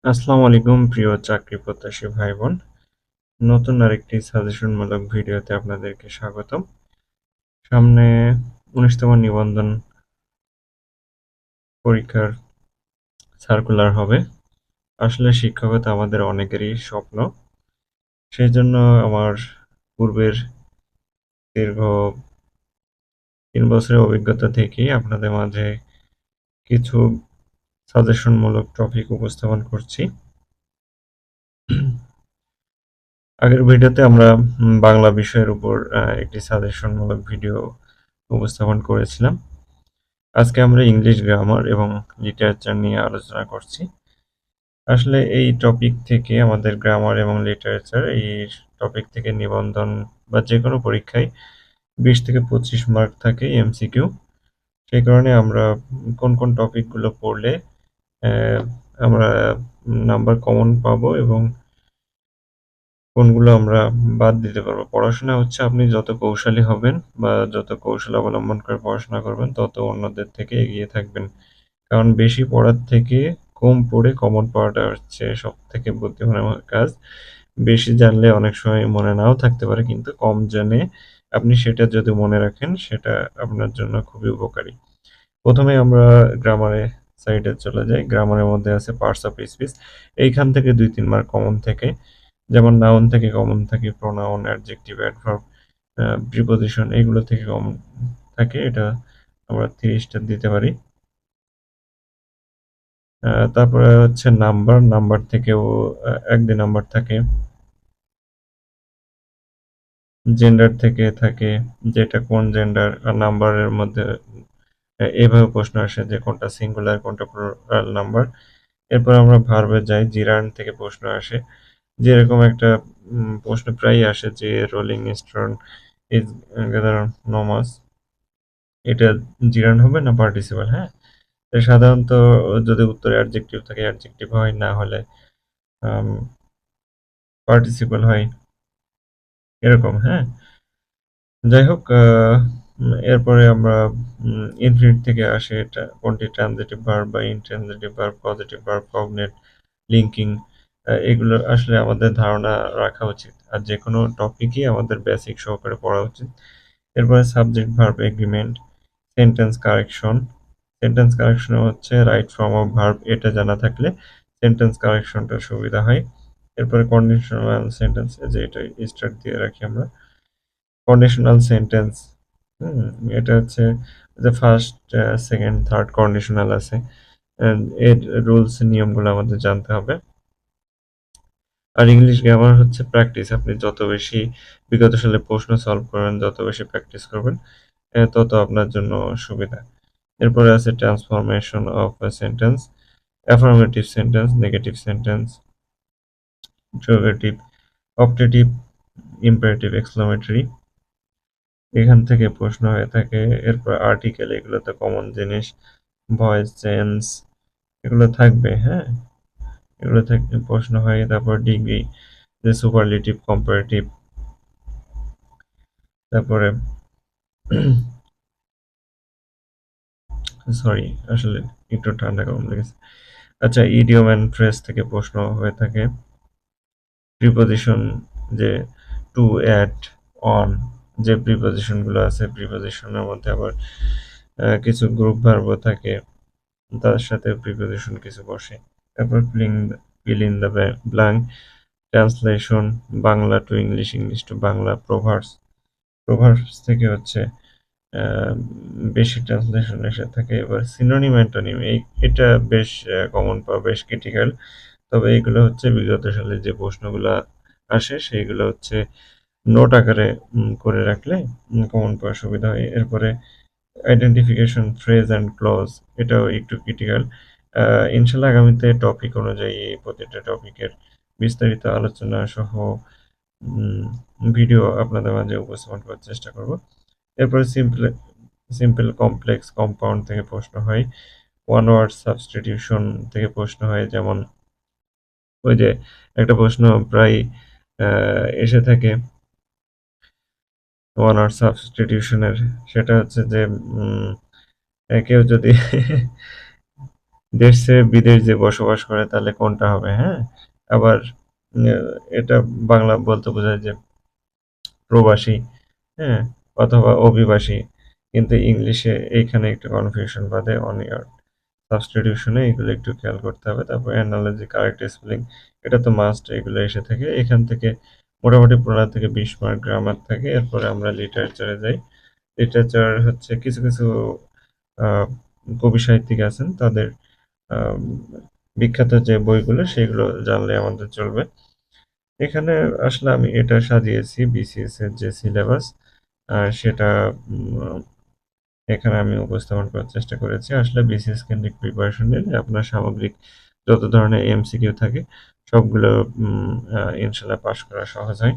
আসসালামু আলাইকুম প্রিয় চাকরি প্রত্যাশী ভাই বোন। নতুন আরেকটি সাজেশনমূলক ভিডিওতে আপনাদেরকে স্বাগতম। সামনে ১৯তম নিবন্ধন পরীক্ষার সার্কুলার হবে। আসলে শিক্ষকতা আমাদের অনেকেরই স্বপ্ন। সেজন্য আমার পূর্বের দীর্ঘ ৩ বছরের অভিজ্ঞতা থেকেই আপনাদের মাঝে কিছু সাজেশনমূলক টপিক উপস্থাপন করছি। আগের ভিডিওতে আমরা বাংলা বিষয়ের উপর একটি সাজেশনমূলক ভিডিও উপস্থাপন করেছিলাম। আজকে আমরা ইংলিশ গ্রামার এবং লিটারেচার নিয়ে আলোচনা করছি। আসলে এই টপিক থেকে আমাদের গ্রামার এবং লিটারেচার এই টপিক থেকে নিবন্ধন বা যেকোনো পরীক্ষায় ২০ থেকে ২৫ মার্ক থাকে এমসিকিউ। সেই কারণে আমরা কোন টপিকগুলো পড়লে অ্যা আমরা নাম্বার কমন পাবো এবং কোনগুলো আমরা বাদ দিতে পারবো। পড়াশোনা হচ্ছে আপনি যত কৌশলী হবেন বা যত কৌশল অবলম্বন করে পড়াশোনা করবেন তত অন্যদের থেকে এগিয়ে থাকবেন। কারণ বেশি পড়ার থেকে কম পড়ে কমন পাওয়াটা হচ্ছে সবথেকে বুদ্ধিমানের কাজ। বেশি জানলে অনেক সময় মনে নাও থাকতে পারে কিন্তু কম জেনে আপনি সেটা যদি মনে রাখেন সেটা আপনার জন্য খুবই উপকারী। ১ম এ আমরা গ্রামারে সাইডে চলে যাই। গ্রামারের মধ্যে আছে পার্টস অফ স্পিচ। এইখান থেকে ২-৩ মার্ক কমন থেকে যেমন নাউন থেকে কমন থাকে প্রোনাউন, অ্যাডজেক্টিভ, অ্যাডভার্ব, প্রিপোজিশন এগুলো থেকে কমন থাকে। এটা আমরা ৩০ টা দিতে পারি। তারপরে হচ্ছে নাম্বার, নাম্বার থেকেও ১-২ নাম্বার থাকে। জেন্ডার থেকে থাকে, যেটা কোন জেন্ডার নাম্বারের মধ্যে এভাবে প্রশ্ন আসে যে কোনটা সিঙ্গুলার কোনটা প্লুরাল নাম্বার। এরপর আমরা ভার্বে যাই, জিরান্ড থেকে প্রশ্ন আসে। যেরকম একটা প্রশ্ন প্রায়ই আসে যে রোলিং স্টোন ইজ গ্যাদার নমাস, এটা জিরান্ড হবে না পার্টিসিপল, হ্যাঁ? তো সাধারণত যদি উত্তরে অ্যাডজেক্টিভ থাকে অ্যাডজেক্টিভ হয়, না হলে আম পার্টিসিপল হয়, এরকম, হ্যাঁ? যাই হোক এরপরে আমরা ইনফিনিট থেকে আসে এটা কোনটি ট্রানজিটিভ ভার্ব বা intransitive verb, positive verb, cognate, linking এগুলো আসলে আমাদের ধারণা রাখা উচিত। আর যেকোনো টপিকই আমাদের বেসিক সহকারে পড়া উচিত। এরপরে subject verb agreement, sentence correction. Sentence correction হচ্ছে রাইট ফর্ম অফ ভার্ব, এটা জানা থাকলে সেন্টেন্স কারেকশনটা সুবিধা হয়। এরপরে কন্ডিশনাল সেন্টেন্স, এই যে এটা স্টার্ট দিয়ে রাখি আমরা। কন্ডিশনাল সেন্টেন্স, হুম? এটা হচ্ছে যে ফার্স্ট, সেকেন্ড, থার্ড কন্ডিশনাল আছে। এর রুলস নিয়মগুলো আমাদের জানতে হবে। আর ইংলিশ গ্রামার হচ্ছে প্র্যাকটিস। আপনি যত বেশি বিগত সালে প্রশ্ন সলভ করবেন, যত বেশি প্র্যাকটিস করবেন, তত আপনার জন্য সুবিধা। এরপরে আছে transformation of a sentence, affirmative sentence, negative sentence, interrogative, optative, imperative, exclamatory. এখান থেকে প্রশ্ন হয়ে থাকে। এরপর আর্টিকেল, এগুলো তো কমন জিনিস। ভয়েস চেঞ্জ এগুলো থাকবে, হ্যাঁ? এগুলো থেকে প্রশ্ন হয়। তারপর ডিগ্রি, যে সুপারলেটিভ, কম্পারেটিভ, তারপরে সরি আসলে একটু ঠান্ডা গরম লেগেছে। আচ্ছা, ইডিয়ম অ্যান্ড ফ্রেজ থেকে প্রশ্ন হয়ে থাকে। প্রিপোজিশন, যে টু, অ্যাট, অন, যে প্রিপোজিশন গুলো আছে প্রিপোজিশনের মধ্যে আবার কিছু গ্রুপ ভার্বও থাকে, তার সাথে প্রিপোজিশন কিছু বসে। তারপর fill in the blank, translation Bangla to English, English to Bangla, proverbs, proverbs থেকে হচ্ছে বেশি ট্রান্সলেশন এসে থাকে। এবার সিনোনিম অ্যান্টোনিম, এটা বেশ কমন বা বেশ ক্রিটিক্যাল। তবে এগুলো হচ্ছে বিগত সালে যে প্রশ্নগুলা আসে সেইগুলো হচ্ছে নোট আকারে করে রাখলে কমন পাওয়ার সুবিধা হয়। এরপরে আইডেন্টিফিকেশন, ফ্রেজ অ্যান্ড ক্লজ, এটাও একটু ক্রিটিক্যাল। ইনশাল্লাহ আগামীতে টপিক অনুযায়ী প্রতিটা টপিকের বিস্তারিত আলোচনা সহ উম ভিডিও আপনাদের মাঝে উপস্থাপন করার চেষ্টা করব। এরপরে সিম্পল, কমপ্লেক্স, কম্পাউন্ড থেকে প্রশ্ন হয়। ওয়ান ওয়ার্ড সাবস্টিটিউশন থেকে প্রশ্ন হয়, যেমন ওই যে একটা প্রশ্ন প্রায় এসে থাকে ওয়ান ওয়ার্ড সাবস্টিটিউশনের, সেটা হচ্ছে যে কেউ যদি দেশ ছেড়ে বিদেশ যে বসবাস করে তাহলে কোনটা হবে, হ্যাঁ? আবার এটা বাংলা বলতে বোঝায় যে প্রবাসী, হ্যাঁ? অথবা অভিবাসী। কিন্তু ইংলিশে এইখানে একটু কনফিউশন বাধে অন ইয়ার সাবস্টিটিউশন এ এগুলো একটু খেয়াল করতে হবে। তারপর অ্যানালজি, কারেক্ট স্পেলিং এটা তো মাস্ট এগুলো এসে থাকে। এখান থেকে মোটামুটি ১৫ থেকে ২০ মার্ক গ্রামার থাকে। এরপরে আমরা লিটারেচারে যাই। লিটারেচার হচ্ছে কিছু, কিছু আ কবি সাহিত্যিক আছেন তাদের আম বিখ্যাত যে বইগুলো সেগুলো জানলে আমাদের চলবে। এখানে আসলে আমি এটা সাজিয়েছি বিসিএস এর যে সিলেবাস সেটা উম এখানে আমি উপস্থাপন করার চেষ্টা করেছি। আসলে বিসিএস কেন্দ্রিক প্রিপারেশন নিলে আপনার সামগ্রিক যত ধরনের এমসিকিউ থাকে সবগুলো ইনশাআল্লাহ পাস করা সহজ হয়।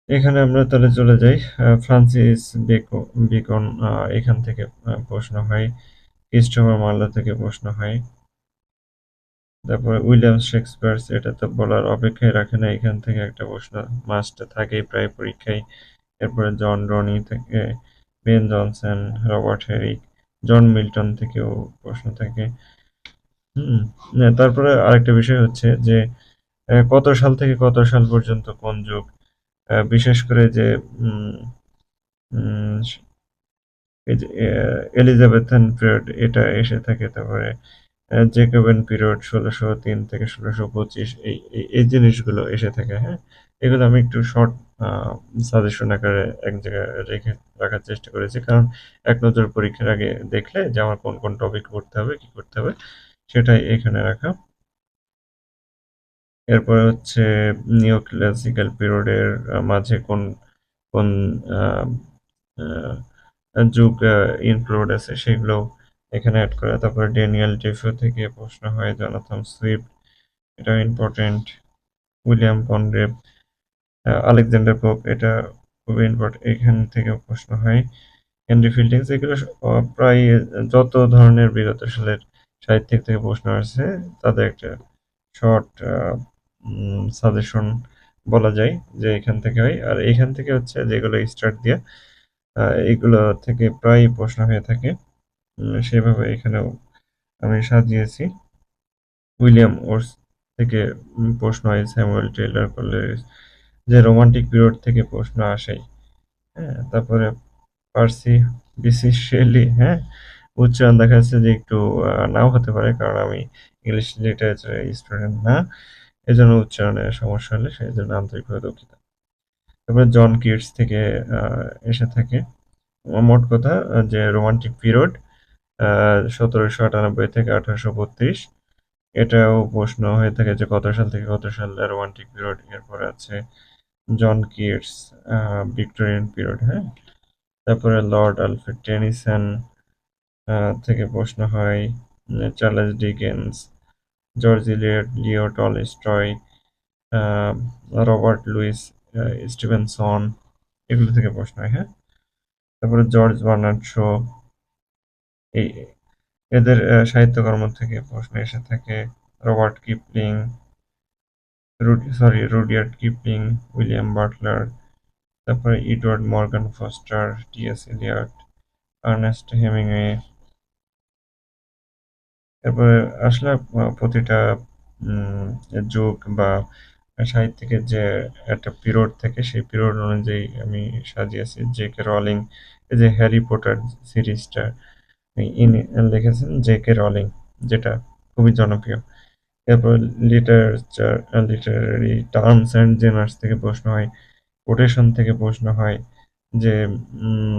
এখানে আমরা তাহলে চলে যাই। ফ্রান্সিস বেকন এখান থেকে প্রশ্ন হয়। ক্রিস্টোফার মার্লো থেকে প্রশ্ন হয়। তারপরে উইলিয়াম শেক্সপিয়ার এটা তো বলার অপেক্ষাই রাখে না। এখান থেকে একটা প্রশ্ন মাস্ট থাকেই প্রায় পরীক্ষায়। এরপরে জন রনি থেকে, Ben Jonson, Robert Herrick, John Milton থেকেও প্রশ্ন থাকে। হুম। তারপরে আরেকটা বিষয় হচ্ছে যে কত সাল থেকে কত সাল পর্যন্ত কোন যুগ? বিশেষ করে যে উম, উম, এই যে এলিজাবেথান পিরিয়ড এটা এসে থাকে। তারপরে জ্যাকবেন পিরিয়ড ১৬০৩ থেকে ১৬২৫ এই জিনিসগুলো এসে থাকে, হ্যাঁ? এগুলো আমি একটু শর্ট আ সাজেশন আকারে এক জায়গায় রেখে রাখার চেষ্টা করেছি। কারণ এক নজর পরীক্ষার আগে দেখলে যে আমার কোন, কোন টপিক পড়তে হবে, কি করতে হবে সেটাই এখানে রাখা। এরপরে হচ্ছে নিও ক্লাসিক্যাল পিরিয়ডের মাঝে কোন, কোন আ যুগ ইনক্লুড আছে সেগুলোও এখানে এড করা। তারপরে ড্যানিয়েল ডেফো থেকে প্রশ্ন হয়, জনাথন সুইফট এটাও ইম্পোর্টেন্ট। উইলিয়াম কনগ্রেভ, আলেকজান্ডার পোপ এটা খুবই ইম্পোর্টেন্ট। এখান থেকেও প্রশ্ন হয়। হেনরি ফিল্ডিংস এগুলো প্রায় যত ধরনের বিগত সালের সাহিত্যিক থেকে প্রশ্ন আসছে তাদের একটা শর্ট সাজেশন বলা যায় যে এখান থেকে হয়। আর এখান থেকে হচ্ছে যেগুলো স্টার্ট দিয়ে এগুলো থেকে প্রায়ই প্রশ্ন হয়ে থাকে। সেভাবে এখানেও আমি সাজিয়েছি। উইলিয়াম ওটস থেকে প্রশ্ন হয়, স্যামুয়েল টেইলর কলেজ যে রোমান্টিক পিরিয়ড থেকে প্রশ্ন আসেই, হ্যাঁ? তারপরে পার্সি বিসি শেলি, হ্যাঁ? উচ্চারণ দেখা যাচ্ছে যে একটু নাও হতে পারে কারণ আমি ইংলিশ লিটারেচারের স্টুডেন্ট না। এজন্য উচ্চারণের সমস্যা হলে সেজন্য আন্তরিকভাবে দুঃখিত। তারপরে জন কিটস থেকে এসে থাকে। মোট কথা যে রোমান্টিক পিরিয়ড ১৭৯৮ থেকে ১৮৩২ এটাও প্রশ্ন হয়ে থাকে যে কত সাল থেকে কত সাল রোমান্টিক পিরিয়ড। এরপরে আছে জন কিটস ভিক্টোরিয়ান পিরিয়ড, হ্যাঁ? তারপরে লর্ড আলফ্রেড টেনিসন থেকে প্রশ্ন হয়। Charles Dickens, George Eliot, Leo Tolstoy, ah, Robert Louis Stevenson এগুলো থেকে প্রশ্ন হয়, হ্যাঁ? তারপরে জর্জ বার্নার্ড শো এই এদের সাহিত্যকর্ম থেকে প্রশ্ন এসে থাকে। Robert Kipling, Rudyard Kipling, William Butler, তারপরে Edward Morgan Forster, T S. Eliot, Ernest Hemingway. এরপরে আসলে প্রতিটা উম যুগ বা সাহিত্যিকের যে একটা পিরিয়ড থাকে সেই পিরিয়ড অনুযায়ী আমি সাজিয়েছি। জে.কে রলিং এই যে হ্যারি পটার সিরিজটা ইনি লিখেছেন জে.কে রলিং যেটা খুবই জনপ্রিয়। এরপর লিটারেরি টার্মস অ্যান্ড জেনার্স থেকে প্রশ্ন হয়। কোটেশন থেকে প্রশ্ন হয় যে um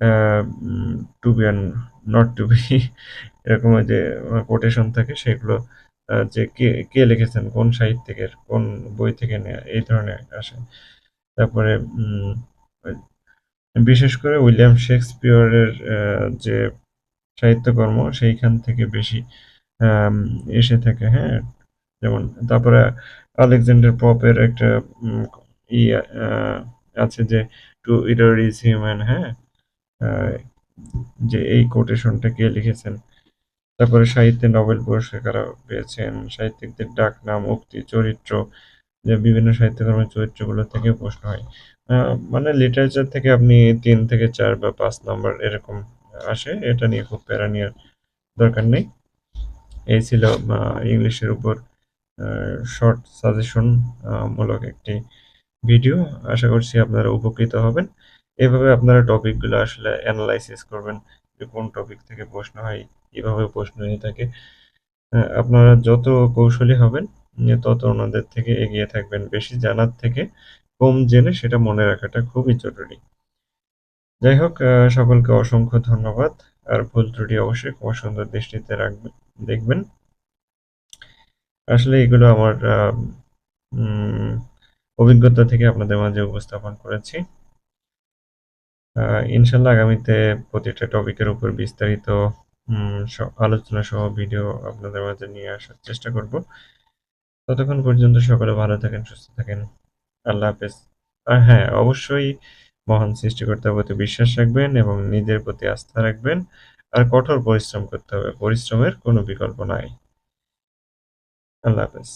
uh um to be and not to be এরকম ওই যে কোটেশন থাকে সেগুলো যে কে লিখেছেন, কোন সাহিত্যিকের, কোন বই থেকে নেয়া এই ধরনের আসে। তারপরে বিশেষ করে উইলিয়াম শেক্সপিয়রের যে সাহিত্যকর্ম সেইখান থেকে বেশি আম এসে থাকে, হ্যাঁ? যেমন তারপরে আলেকজান্ডার পপের একটা উম ইয়া আছে যে, "টু ইটর ইজ হিউম্যান", হ্যাঁ? আ যে এই কোটেশনটা কে লিখেছেন? তারপরে সাহিত্যে নোবেল পুরস্কার কারা পেয়েছেন? সাহিত্যিকদের ডাকনাম, উক্তি, চরিত্র যে বিভিন্ন সাহিত্যকর্মের চরিত্রগুলো থেকে প্রশ্ন হয়। আ মানে লিটারেচার থেকে আপনি ৩ থেকে ৪ বা ৫ নাম্বার এরকম আসে, এটা নিয়ে খুব প্যারা নেওয়ার দরকার নেই। এই ছিল ইংলিশের উপর শর্ট সাজেশন মূলক একটি ভিডিও। আশা করছি আপনারা উপকৃত হবেন। এভাবে আপনারা টপিকগুলো আসলে এনালাইসিস করবেন যে কোন টপিক থেকে প্রশ্ন হয়, কিভাবে প্রশ্ন হয়ে থাকে। আপনারা যত কৌশলী হবেন তত ওনাদের থেকে এগিয়ে থাকবেন। বেশি জানার থেকে কম জেনে সেটা মনে রাখাটা খুবই জরুরি। যাই হোক, সকলকে অসংখ্য ধন্যবাদ। আর ভুল ত্রুটি অবশ্যই ক্ষমা সুন্দর দৃষ্টিতে দেখবেন। আসলে এগুলো আমার উম অভিজ্ঞতা থেকে আপনাদের মাঝে উপস্থাপন করেছি। ইনশাআল্লাহ আগামীতে প্রতিটা টপিকের উপর বিস্তারিত আলোচনা সহ ভিডিও আপনাদের মাঝে নিয়ে আসার চেষ্টা করব। ততক্ষণ পর্যন্ত সকলে ভালো থাকেন, সুস্থ থাকেন। আল্লাহ হাফেজ। আর হ্যাঁ, অবশ্যই মহান সৃষ্টিকর্তার প্রতি বিশ্বাস রাখবেন এবং নিজের প্রতি আস্থা রাখবেন। আর কঠোর পরিশ্রম করতে হবে। পরিশ্রমের কোনো বিকল্প নাই। আল্লাহ হাফেজ।